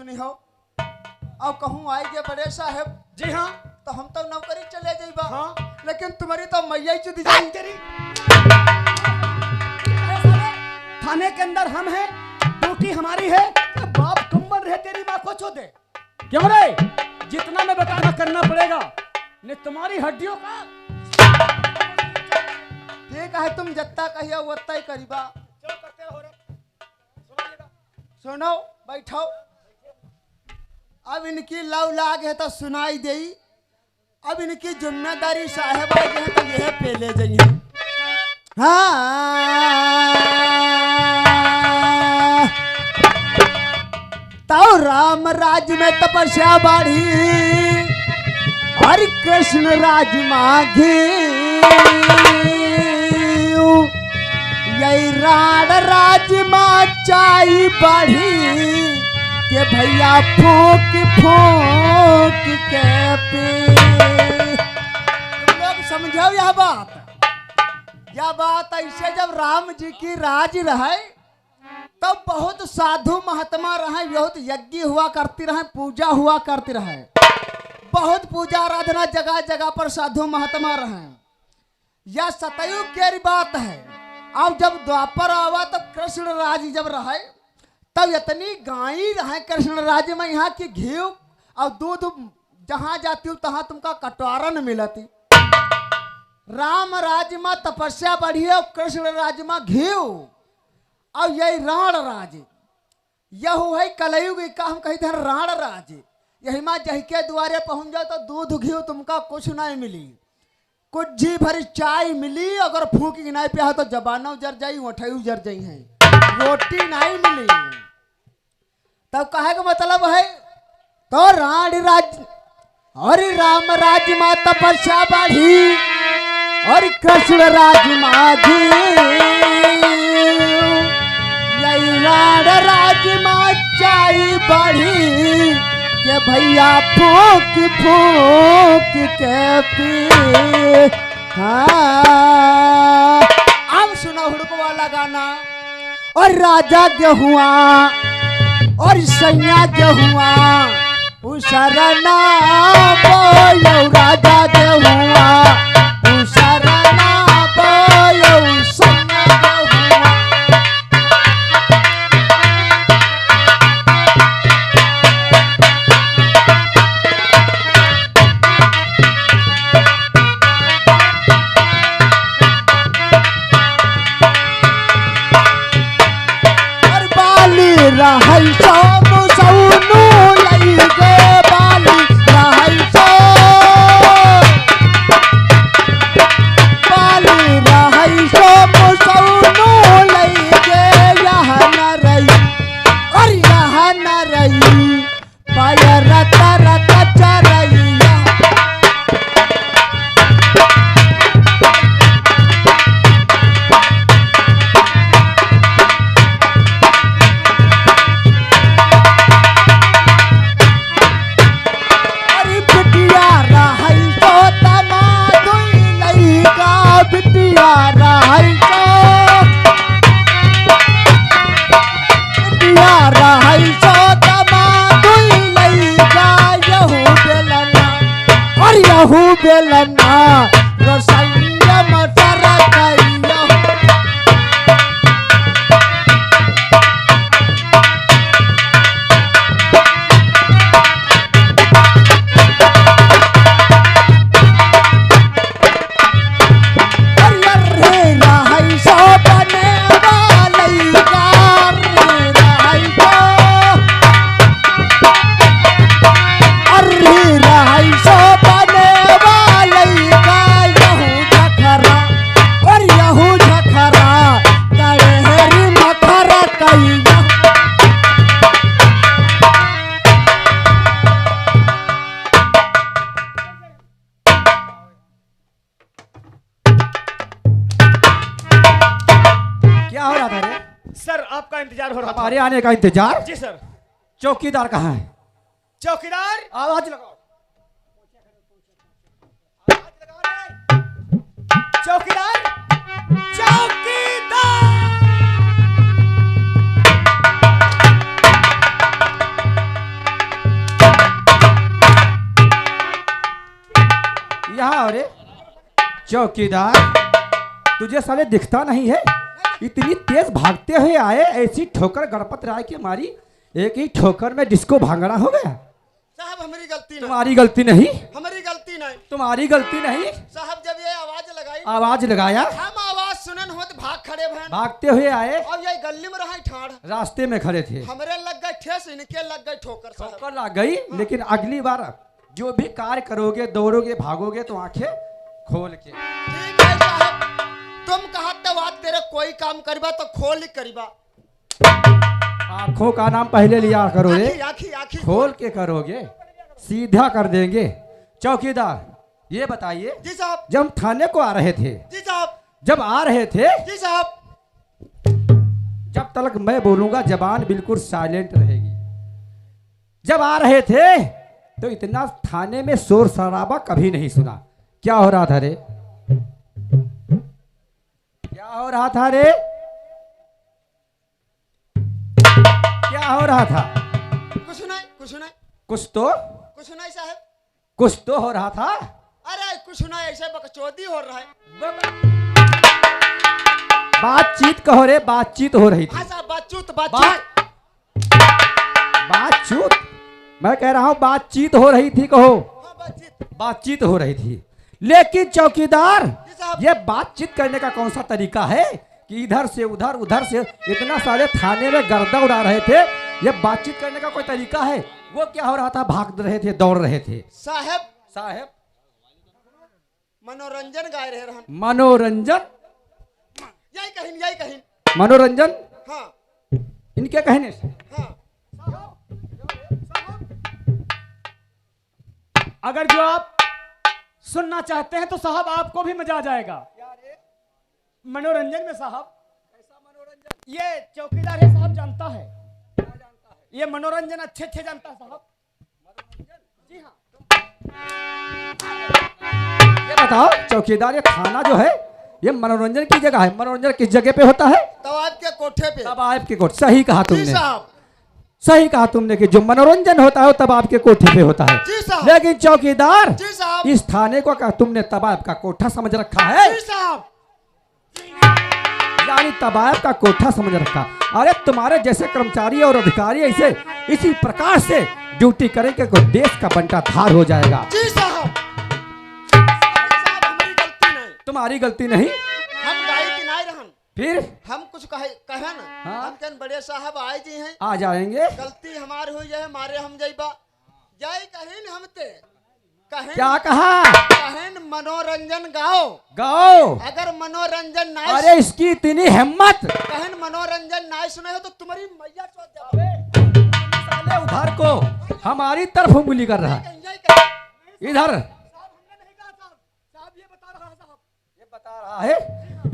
सुनी हो अब कहूँ आएंगे बड़े साहब। जी हाँ। तो हम तो नौकरी चले जाइबा। हाँ। लेकिन तुम्हारी तो मैया ही चुदी जाई। तेरी थाने के अंदर हम हैं, ड्यूटी हमारी है। बाप कम्बन रहे तेरी माँ को चो दे। क्यों रे? जितना मैं बताना करना पड़ेगा, नहीं तुम्हारी हड्डियों का। ठीक है, तुम जत्ता कहिए वत्ता ही करीबा। जो करते रहो रे। सुनो बैठो। अब इनकी लव लाग है तो सुनाई देई। अब इनकी जिम्मेदारी साहब है तो यह पहले जाइए। हाँ तो राम राज में तपस्या बढ़ी और कृष्ण राज माघी। यही राण राज माँ चाई बढ़ी के भैया फूक फूक के पी। तुम लोग समझो यह बात। यह बात ऐसे जब राम जी की राज रहे तब तो बहुत साधु महात्मा रहे, बहुत यज्ञ हुआ करती रहे, पूजा हुआ करती रहे, बहुत पूजा आराधना जगह जगह पर साधु महात्मा रहे। यह सतयुग की बात है। अब जब द्वापर आवा तब कृष्ण राज जब रहे तब इतनी गाय रहे कृष्ण राज में यहाँ की घी और दूध जहाँ जाती हूँ तहाँ तुमका कटोरा न मिलती। राम राज में तपस्या बढ़ी और कृष्ण राज में घी और यही राण राज यह है कलयुग का हम कहते हैं राण राज। यही माँ जही के द्वारे पहुंच जाओ तो दूध घी तुमका कुछ नहीं मिली, कुछ जी भरी चाय मिली। अगर फूक नहीं पिया तो जबाना उजर जाई, ओठई उजर जाई है, रोटी नहीं मिली। तब कहे का मतलब है तो राण राज और राम राज माँ तपस्या बढ़ी और कृष्ण राज माघी। यही राण राज माँ चाई बढ़ी के भैया फूक फूक के पी। हाँ अब सुना हुड़कवा लगाना। और राजा गेहुआ और सैया गेहुआ उसरना बोलो राजा गेहुआ उसरना बोलो सैया गेहुआ। रहै सो मुसौनु लई गे बाली रहै सो बाली रहै सो मुसौनु लई गे यह न रही और यह न रही पाय रत रत चरई। बेलना रसैया मटर कैया। इंतजार हो रहा था। हमारे आने का इंतजार? जी सर। चौकीदार कहाँ है? चौकीदार आवाज लगाओ। चौकीदार चौकीदार। चौकीदार, तुझे साले दिखता नहीं है? इतनी तेज भागते हुए आए, ऐसी ठोकर गणपत राय की मारी, एक ही ठोकर में डिस्को भांगड़ा हो गया। साहब हमारी गलती नहीं, तुम्हारी गलती नहीं, हमारी गलती नहीं। तुम्हारी गलती नहीं। साहब जब ये आवाज लगाई, आवाज लगाया, हम आवाज सुनन होत भाग खड़े भैन, भागते हुए आए, और ये गली में रहा ठाड़, रास्ते में खड़े थे। हमरे लग गए ठेस, इनके लग गए ठोकर। साहब ठोकर लग गई, लेकिन अगली बार जो भी कार्य करोगे, दौड़ोगे, भागोगे तो आंखें खोल के। ठीक है साहब, तुम कहत बात तेरे कोई काम करीबा तो खोल ही करीबा। आंखों का नाम पहले लिया करो रे, आखी आखी आखी खोल के करोगे, सीधा कर देंगे। चौकीदार, ये बताइए, जी साहब, जब हम थाने को आ रहे थे, जी साहब, जब आ रहे थे, जी साहब, जब तक मैं बोलूंगा जबान बिल्कुल साइलेंट रहेगी। जब आ रहे थे तो इतना थाने में शोर शराबा कभी नहीं सुना। क्या हो रहा था रे? क्या हो रहा था रे? क्या हो रहा था? कुछ नहीं, कुछ नहीं, कुछ तो साहब, कुछ तो हो रहा था। अरे कुछ नहीं, ऐसे बकचोदी हो रहा है। बातचीत कहो रे, बातचीत हो रही हाँ थी। साहब, बातचीत बातचीत, बातचीत, मैं कह रहा हूं बातचीत हो रही थी, कहो। हाँ बातचीत, बातचीत हो रही थी, लेकिन चौकीदार, जी साहब, ये बातचीत करने का कौन सा तरीका है कि इधर से उधर, उधर से इतना सारे थाने में गर्दा उड़ा रहे थे? ये बातचीत करने का कोई तरीका है? वो क्या हो रहा था? भाग रहे थे, दौड़ रहे थे। साहब साहब, मनोरंजन गाय रहे रहन, मनोरंजन, यही कहीं, यही कहीं। मनोरंजन, हाँ इनके कहने से। हाँ, अगर जो आप सुनना चाहते हैं तो साहब आपको भी मजा आ जाएगा मनोरंजन में। साहब ये चौकीदार है साहब, जानता है ये मनोरंजन अच्छे अच्छे जानता है साहब। जी हाँ, ये बताओ चौकीदार, ये थाना जो है ये मनोरंजन की जगह है। मनोरंजन किस जगह पे होता है? तब आपके कोठे पे। तब आपके कोठ, सही कहा जी तुमने, साहब, सही कहा तुमने कि जो मनोरंजन होता है तब आपके कोठे पे होता है। जी साहब, लेकिन चौकीदार, जी साहब, इस थाने को क्या तुमने तबाब का कोठा समझ रखा है? जी साहब, यानी तबाब का कोठा समझ रखा। अरे तुम्हारे जैसे कर्मचारी और अधिकारी ऐसे इसी प्रकार से ड्यूटी करेंगे कि देश का बंटा धार हो जाएगा। जी साहब, साहब हमारी गलती नहीं, तुम्हारी गलती नहीं, हम गाय की नहीं रहन, फिर हम कुछ कहे ना। हाँ? हम कहन बड़े साहब आए जी हैं, आ जाएंगे। गलती हमार हुई है, मारे हम जइबा जाई कहीं हमते कहें, क्या कहा? कहें मनोरंजन गाओ, गाओ। अगर मनोरंजन ना अरे इसकी इतनी हिम्मत, कहें मनोरंजन ना सुने हो तो तुम्हारी मैया चौथ जाओ। साले उधर को हमारी तरफ उंगली कर रहा है। इधर ये बता रहा है,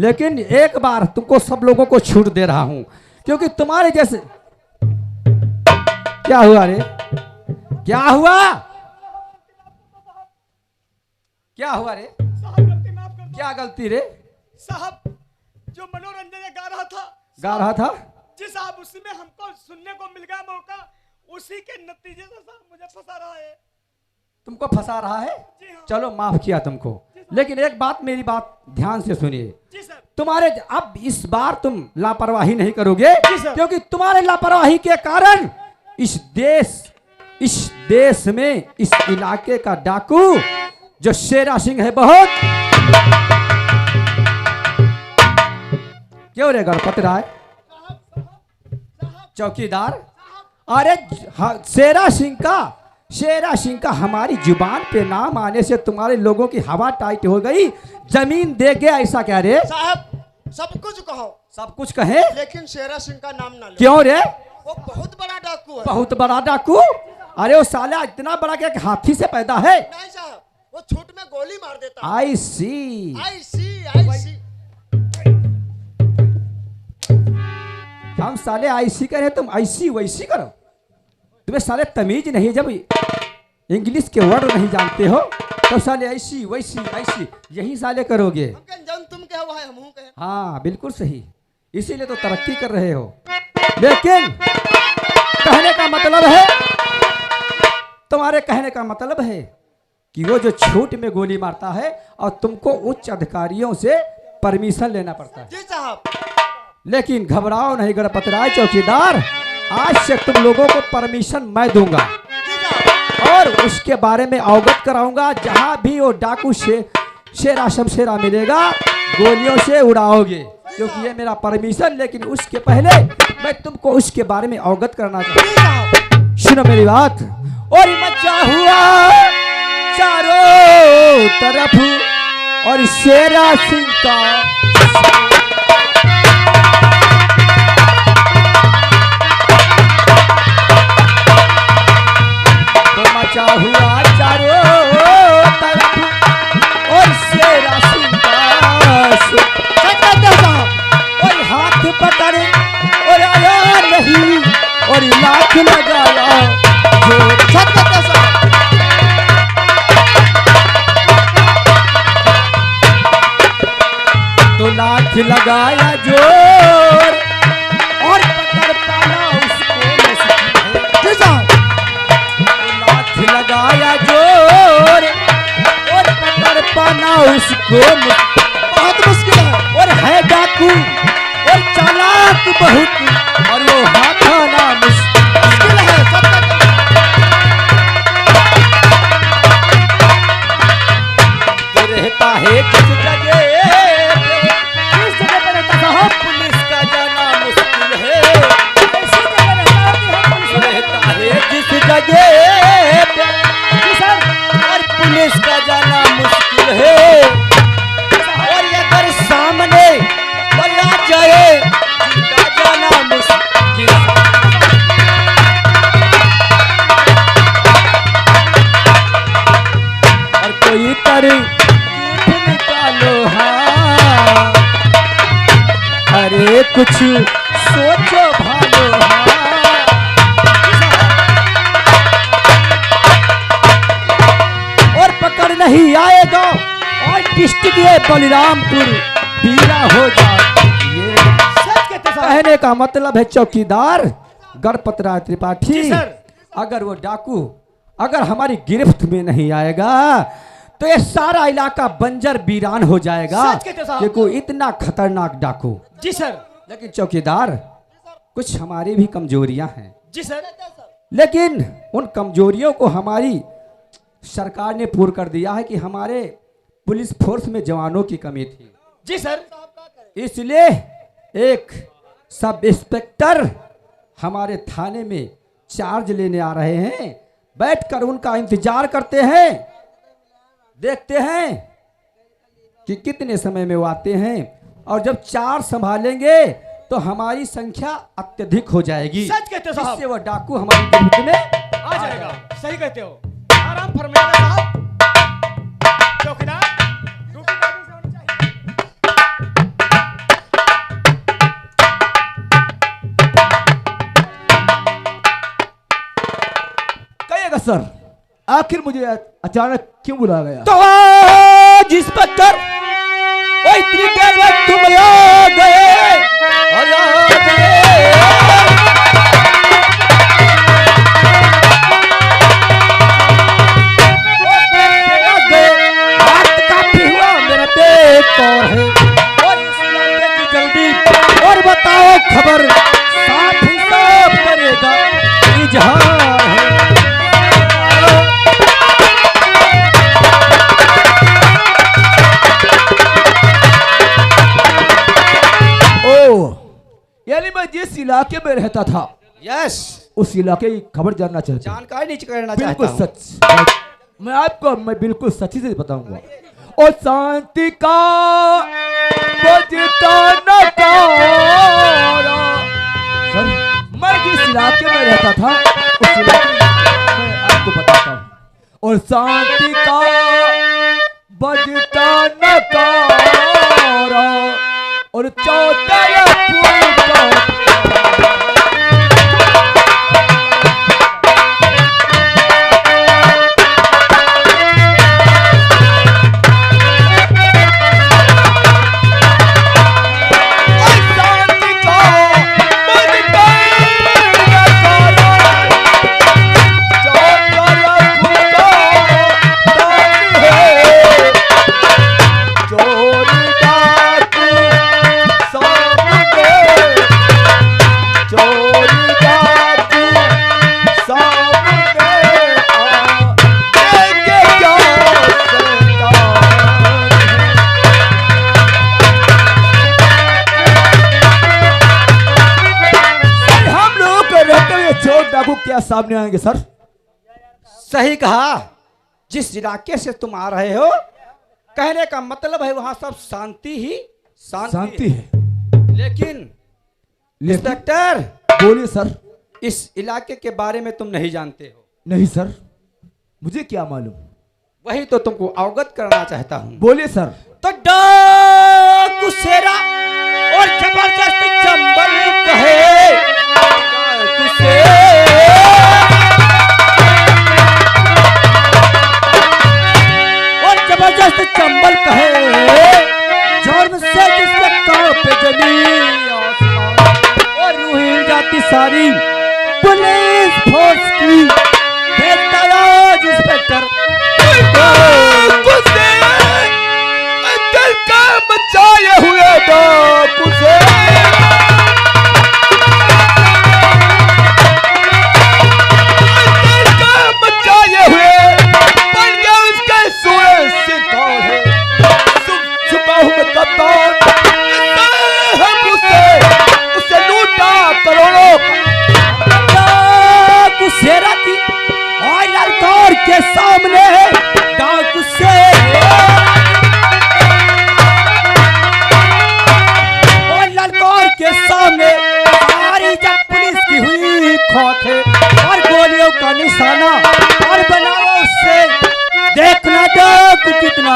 लेकिन एक बार तुमको सब लोगों को छूट दे रहा हूं, क्योंकि तुम्हारे जैसे। क्या हुआ रे? क्या हुआ? क्या हुआ रे? साहब गलती माफ कर दो। क्या गलती रे? साहब जो मनोरंजन ये गा रहा था, गा रहा था? जी साहब, उसमें हमको सुनने को मिल गया मौका, उसी के नतीजे से साहब मुझे फंसा रहा है। तुमको फंसा रहा है? जी हाँ। चलो माफ किया तुमको, लेकिन एक बात, मेरी बात ध्यान से सुनिए। जी सर। तुम्हारे अब इस बार तुम लापरवाही नहीं करोगे, जी सर। क्योंकि तुम्हारे लापरवाही के कारण इस देश में इस इलाके का डाकू जो शेरा सिंह है, बहुत। क्यों रे गणपत राय? चौकीदार, अरे शेरा सिंह का हमारी जुबान पे नाम आने से तुम्हारे लोगों की हवा टाइट हो गई, जमीन दे गया, ऐसा क्या रे? साहब सब कुछ कहो, सब कुछ कहे, लेकिन शेरा सिंह का नाम ना लो। क्यों रे? वो बहुत बड़ा डाकू है। बहुत बड़ा डाकू? अरे वो साला इतना बड़ा क्या हाथी से पैदा है? नहीं साहब, वो छूट में गोली मार देता है। आई सी। आई सी। हम साले आईसी करें, तुम ऐसी वैसी करो। तुम्हें साले तमीज नहीं, जब इंग्लिश के वर्ड नहीं जानते हो तो साले ऐसी वैसी ऐसी यही साले करोगे। हम कहें जन तुम कहो है, हम कहें। हाँ बिल्कुल सही, इसीलिए तो तरक्की कर रहे हो। लेकिन कहने का मतलब है, तुम्हारे कहने का मतलब है कि वो जो छूट में गोली मारता है और तुमको उच्च अधिकारियों से परमिशन लेना पड़ता है। जी साहब। लेकिन घबराओ नहीं गणपतराय चौकीदार, आज से तुम लोगों को परमिशन मैं दूंगा जी साहब। और उसके बारे में अवगत कराऊंगा। जहां भी वो डाकू शेरा शमशेरा मिलेगा गोलियों से उड़ाओगे, क्योंकि ये मेरा परमिशन। लेकिन उसके पहले मैं तुमको उसके बारे में अवगत करना चाहता जी साहब। हूं। सुनो मेरी बात। और मचा हुआ चारों तरफ और शेरा सिंह का मचा हुआ चारों तरफ और शेरा सिंह का सच कहते हो साहब। और हाथ पकड़े और आया नहीं और लाख लगाया जो सच कहते हो साहब। तो लाख लगाया जोर और पकड़ पाना उसको मुश्किल है। जी साहब। तो लाख लगाया जोर और पकड़ पाना उसको बहुत मुश्किल है। और है डाकू और चालाक बहुत और वो हाथ आना मुश्किल मुश्किल है। सच कहते हो। तो रहता है किस जगह पे रहता साहब, पुलिस का जाना मुश्किल है। ऐसी जगह रहता है जिस जगह पे और पुलिस का जाना मुश्किल है। और अगर सामने और आ जाए जिनका जाना मुश्किल है। और कोई तरकीब निकालो हाँ, अरे कुछ सोचो भालो हाँ। और पकड़ नहीं आएगा और डिस्ट्रिक्ट ये बलरामपुर पीला हो जाए। ये सच कहते साहब। कहने का मतलब है चौकीदार गणपतराय त्रिपाठी, जी सर। अगर वो डाकू अगर हमारी गिरफ्त में नहीं आएगा तो ये सारा इलाका बंजर वीरान हो जाएगा, सच कहते साहब। क्योंकि वो इतना खतरनाक डाकू। जी सर। लेकिन चौकीदार कुछ हमारी भी कमजोरियां हैं, जी सर। लेकिन उन कमजोरियों को हमारी सरकार ने पूर्ण कर दिया है कि हमारे पुलिस फोर्स में जवानों की कमी थी। जी सर। इसलिए एक सब इंस्पेक्टर हमारे थाने में चार्ज लेने आ रहे हैं। बैठकर उनका इंतजार करते हैं, देखते हैं कि कितने समय में वो आते हैं। और जब चार संभालेंगे तो हमारी संख्या अत्यधिक हो जाएगी। सच कहते हो साहब। इससे वो डाकू हमारी गिरफ्त में आ जाएगा। सही कहते हो। आराम फरमाइएगा साहब। चौकीदार ड्यूटी काबू से होनी चाहिए। कहिएगा सर, आखिर मुझे अचानक क्यों बुलाया गया? तो आज इंस्पेक्टर वो इतनी देर में तुम आ गए और आ गए। बात काफी हुआ मेरा बेकार है और इस इलाके की जल्दी और बताओ खबर साफ ही साफ करेगा इजहार है। यानी मैं जिस इलाके में रहता था यस, उस इलाके की खबर जानना चाहता हूं। जानकारी नहीं करना चाहता बिल्कुल हूं। सच। मैं बिल्कुल सच्ची से बताऊंगा। और शांति का बजता नगारा। सर, मैं जिस इलाके में रहता था उस इलाके में मैं आपको बताता हूँ। और शांति का बजता नगारा और चौतरफ क्या सामने आएंगे सर? सही कहा। जिस इलाके से तुम आ रहे हो, कहने का मतलब है वहां सब शांति ही शांति है। लेकिन इंस्पेक्टर, बोलिए सर। इस इलाके के बारे में तुम नहीं जानते हो। नहीं सर, मुझे क्या मालूम? वही तो तुमको अवगत करना चाहता हूँ। बोलिए सर। तो डाकू शेरा और जबरदस्त चंबल कहे, डाकू और जबरदस्त चंबल कहे, जोर से जिसके कांव पे जमी आसमान और रूह हिल जाती सारी पुलिस फोर्स की। देखता आज इंस्पेक्टर बचाए हुए डाकू से बचाए हुए बन गया उसके सूरज से कौन है छुपा हूं मैं कप्तान। हम उसे लूटा करोड़ों डाकू शेरा की और ललकार के सामने डाकू शेरा और ललकार के सामने सारी जब पुलिस की हुई खोखे और गोलियों का निशाना और बनाओ उससे देखना डाकू कितना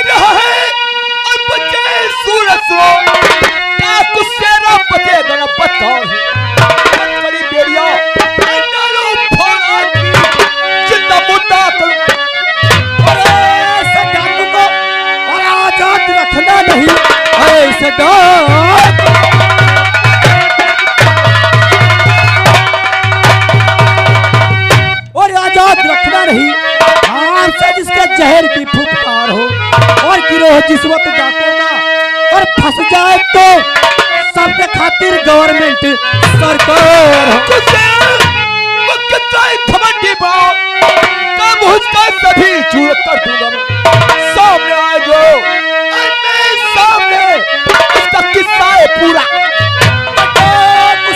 रहा है और बचे सूरज डाकू शेरा बचेगा ना बताओ बड़ी बेड़िया जितना मुद्दा ऐसे डाकू को और आजाद रखना नहीं। ऐसे डाकू और आजाद रखना नहीं। आपसे जिसके जहर की फुफकार हो और गिरोह जिस वक्त डाकों का और फंस जाए तो सबके खातिर गवर्नमेंट सरकार सभी चूर कर दूंगा मैं। सामने आए जो और मैं सामने इसका किस्सा है पूरा।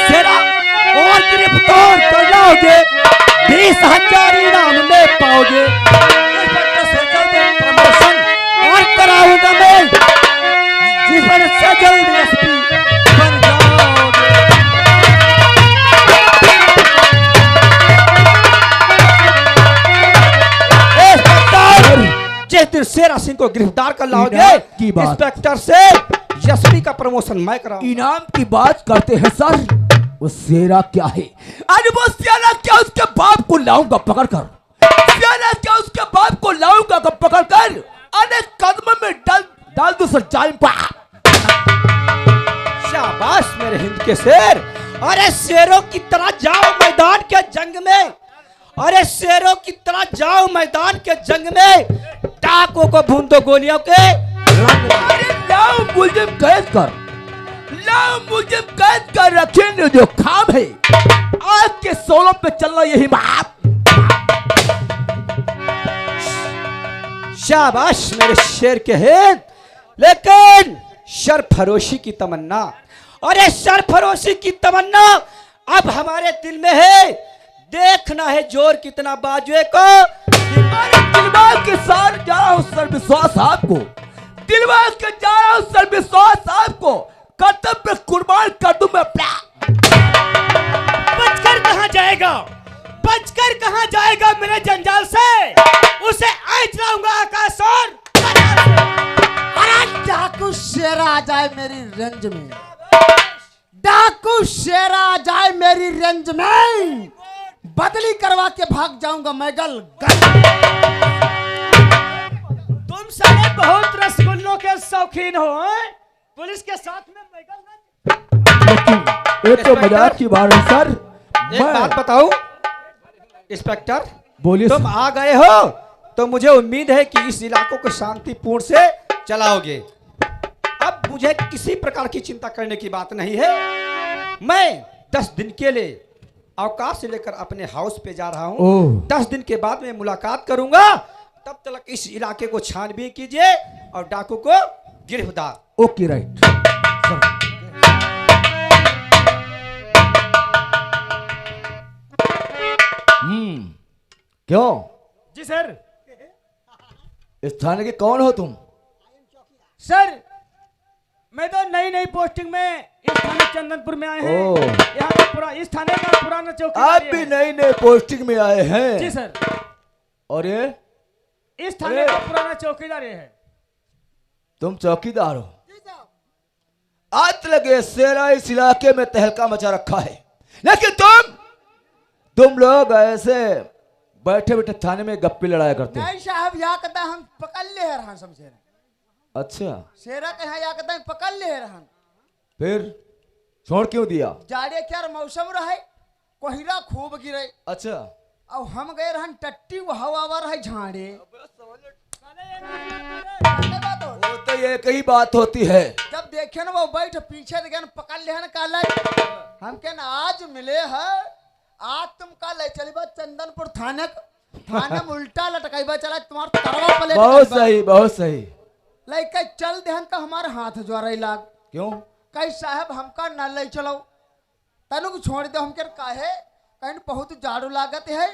शेरा और गिरफ्तार कर लाओगे, 20,000 इनाम में पाओगे। से जल्द प्रमोशन और कराऊंगा मैं, जीवन से जल्द एसपी बन जाओगे। जिस दिन शेरा सिंह को गिरफ्तार कर लाओगे, की बात। इंस्पेक्टर से एसपी का प्रमोशन मैं कराऊंगा। इनाम की बात करते हैं सर, वो शेरा क्या है? अरे वो शेरा क्या उसके बाप को लाऊंगा पकड़ कर। शेरा क्या उसके बाप को लाऊंगा पकड़ कर। अरे कदम में डाल दो सर जाइम पा। शाबाश मेरे हिंद के शेर। अरे शेरों की तरह जाओ मैदान के जंग में। अरे शेरों की तरह जाओ मैदान के जंग में। डाकों को भून दो गोलियों के। अरे लाओ मुझे कैद कर, लाओ मुझे कैद कर रखेंगे जो काम है। आज के सोलों पे चलना यही बात। शाबाश मेरे शेर के हिंद। लेकिन सरफरोशी की तमन्ना, अरे सरफरोशी की तमन्ना अब हमारे दिल में है। देखना है जोर कितना बाजुए को। दिलवा के साथ जा रहा हूं सर विश्वास आपको, दिलवा के जा रहा हूं सर विश्वास आपको। कर्तव्य कुर्बान कर दूं मैं। बचकर कहां जाएगा, बचकर कहां जाएगा मेरे जंजाल से। उसे आज लाऊंगा आकाश और अरे डाकू शेरा आ जाए मेरी रेंज में, डाकू शेरा आ जाए मेरी रेंज में, बदली करवा के भाग जाऊंगा मैं गल। तुम सारे बहुत रसगुल्लों के शौकीन हो हैं? पुलिस के साथ में ये तो मजाक की बात है सर। एक बात बताऊं इंस्पेक्टर, बोलिए। तुम आ गए हो तो मुझे उम्मीद है कि इस इलाकों को शांतिपूर्ण से चलाओगे। अब मुझे किसी प्रकार की चिंता करने की बात नहीं है। मैं 10 दिन के लिए अवकाश से लेकर अपने हाउस पे जा रहा हूँ। 10 दिन के बाद मैं मुलाकात करूंगा। तब तक इस इलाके को छानबीन कीजिए और डाकू को गिरफ्तार। Okay right. 。 . 。 । 。 . 。 . . . . . . . . . . . . 。 . . . . . 。 . 。 . 。 . 。 . 。 . 。 . 。 . 。 . 。 . 。 . 。 . 。 राइट। . 。 सर क्यों? जी सर। इस थाने के कौन हो तुम? सर मैं तो नई नई पोस्टिंग में इस थाने चंदनपुर में आए हैं। ओह। यहाँ का पूरा इस थाने का पुराना आप चौकीदार भी है। नई नई पोस्टिंग में आए हैं? जी सर। और ये इस थाने अरे। का पुराना चौकीदार ये है। तुम चौकीदार हो? आज लगे सेरा इस इलाके में तहलका मचा रखा है, लेकिन तुम लोग ऐसे बैठे बैठे थाने में गप्पी लड़ाया करते हो। नहीं साहब, या कहता हम पकड़ ले रहन समझे। अच्छा, शेरा के यहाँ या कहता पकड़ ले रहन। फिर छोड़ क्यों दिया? जाड़े क्या मौसम रहे, कोहरा खूब गिरे। अच्छा, अब हम गए रहन टट्टी, वो हवा रहे झाड़े। वो तो ये कई बात होती है। जब देखे ना वो बैठ पीछे देखे न पकड़ ले न काला, हम के ना आज मिले है, आज तुम का ले चली बा चंदनपुर थाने में उल्टा लटकाई चला तुम्हारा तरवा पले। बहुत सही, बहुत सही। लइका चल देहन का हमारे हाथ ज्वारा लाग। क्यों? कई साहब हमका न ले चलो, तनु को छोड़ दे। हम के काहे कहीं बहुत जाड़ू लागत है।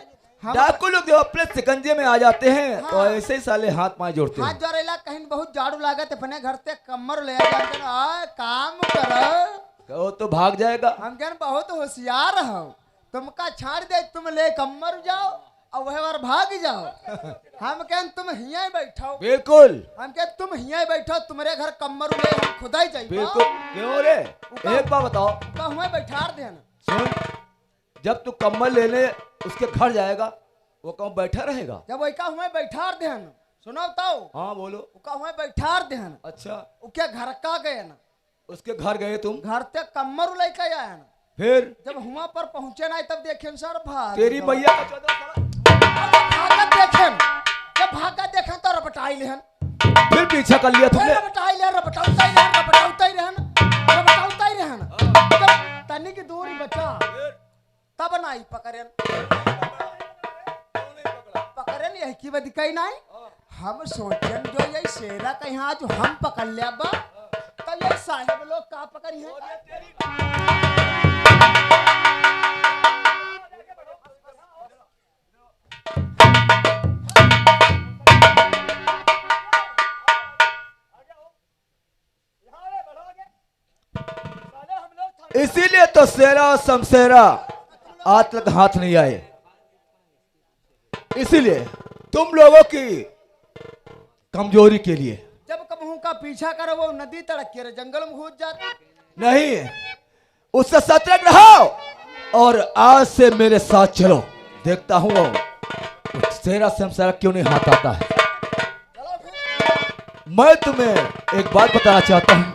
हम डाकू लोग जो अपने शिकंजे में आ जाते हैं हाँ। तो ऐसे ही साले हाथ पांव जोड़ते हाथ हैं। ज्वारा लाग, कहीं बहुत जाड़ू लागत है, अपने घर से कमर ले आ काम कर। वो तो भाग जाएगा। हम कहन बहुत होशियार हो, तुमका छाड़ दे, तुम ले कमर जाओ और वह बार भाग जाओ। हम कहन तुम हिया ही बैठो। बिल्कुल हम कहन तुम हिया ही बैठो, तुम्हारे घर कमर ले हम खुदा ही जाइए। बिल्कुल। क्यों रे? एक बात बताओ, कहूँ बैठार देन। सुन, जब तू कम्बल लेने उसके घर जाएगा वो कहूँ बैठा रहेगा? जब वही कहूँ बैठार देन, सुनो तो हाँ बोलो। कहूँ बैठार देन। अच्छा, क्या घर का गए न, उसके घर गए तुम? घर ते कमर लेके आए न। फिर जब हुआ पर पहुंचे ना तब देखे सर भाग तेरी गए। मैया का 14 साल भागत देखे, जब भागत देखे तो रपटाई लेहन। फिर पीछा कर लिया तुमने? रपटाई ले, रपटाउता ही रहन, रपटाउता ही रहन, रपटाउता ही रहन। जब तनी की दूरी बचा तब नहीं पकड़न। पकड़न यही की बदी कहीं नहीं। हम सोचन जो ये शेरा का यहाँ जो हम पकड़ लिया बा, तो ये साहब लोग का पकड़ी है। इसीलिए तो सेरा समसेरा आज तक हाथ नहीं आए। इसीलिए तुम लोगों की कमजोरी के लिए। जब कहूँ का पीछा करो वो नदी तड़क के जंगल में घुस जाते। नहीं, उससे सतर्क रहो और आज से मेरे साथ चलो। देखता हूँ वो सेरा समसेरा क्यों नहीं हाथ आता है। मैं तुम्हें एक बात बताना चाहता हूँ,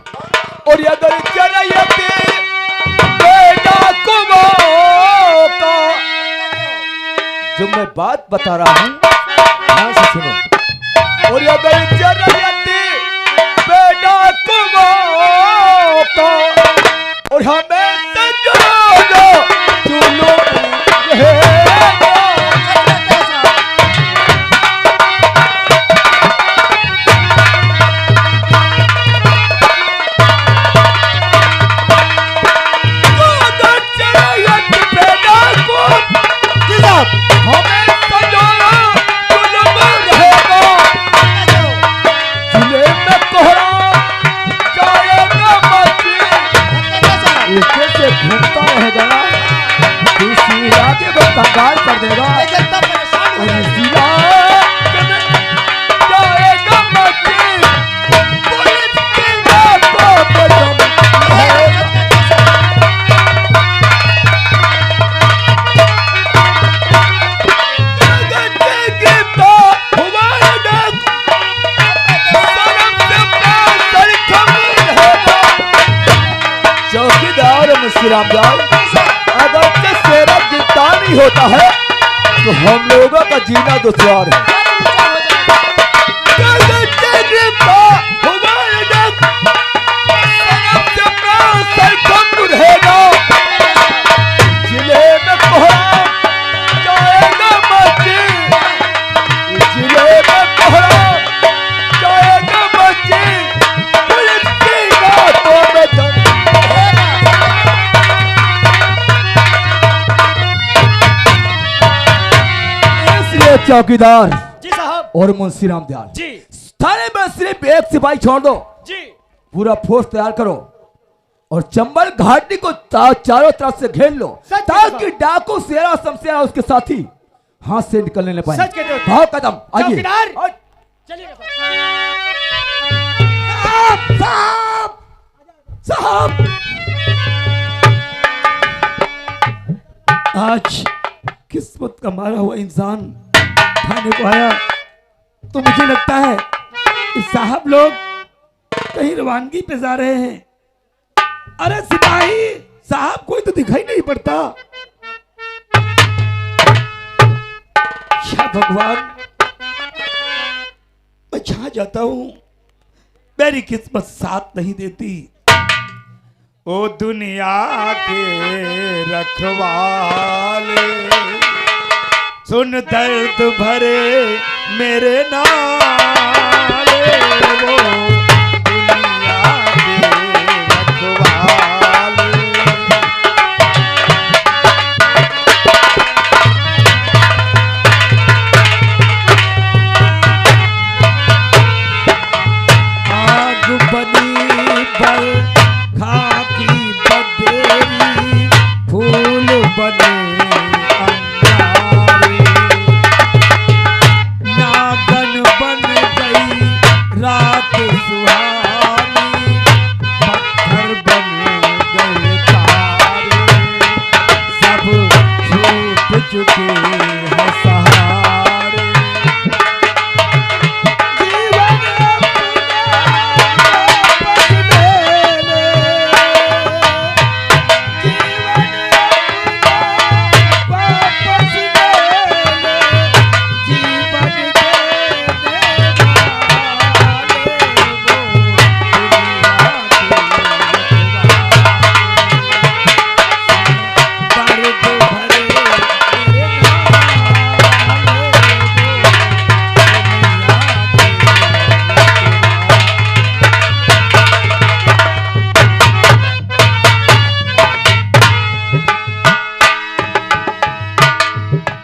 और ये अगर जो मैं बात बता रहा हूँ ध्यान से सुनो। और अगर बेटा और हमें घूमता रहेगा, किसी इलाके को कंगाल कर देगा। और इसी इलाके में जाएगा मस्ती, पुलिस की रातों पे तुम रहेगा। जगत की तो हुआ है शर्म से सर खमीर रहेगा। चौकीदार मुस्कुराम जाओ, अगर से सेरा गिरता नहीं होता है तो हम लोगों का जीना दुश्वार है। जिले में कोहरा जाएगा मस्ती, जिले में कोहरा जाएगा मस्ती, पुलिस की रातों में तुम इसलिए चौकीदार जी साहब। और मुंशी रामदयाल, जी थाने में सिर्फ एक सिपाही छोड़ दो, जी। पूरा फोर्स तैयार करो और चंबल घाटी को चारों तरफ से घेर लो, सच कहते ताकि हो। डाकू शेरा शमशेर और उसके साथी हाथ से निकलने न पाए। सच कहते हो। भाव कदम आइए। चौकीदार और- चलिएगा साहब साहब साहब, आज किस्मत का मारा हुआ इंसान थाने को आया तो मुझे लगता है कि साहब लोग कहीं रवानगी पे जा रहे हैं। अरे सिपाही साहब कोई तो दिखाई नहीं पड़ता। या भगवान, मैं छा जाता हूं, मेरी किस्मत साथ नहीं देती। ओ दुनिया के रखवाले, सुन दर्द भरे मेरे नाले, वो दुनिया के रखवाले। आग बनी बल खाकी बदेरी, फूल बने अंगारे, नागन बन गई रात सुहानी, पत्थर बन गए तारे, सब छूट चुके हैं सहारे। जीवन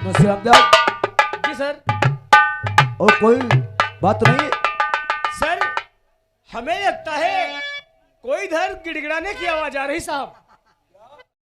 मुंशी रामदयाल, जी सर। और कोई बात नहीं है? सर हमें लगता है कोई इधर गिड़गिड़ाने की आवाज आ रही साहब।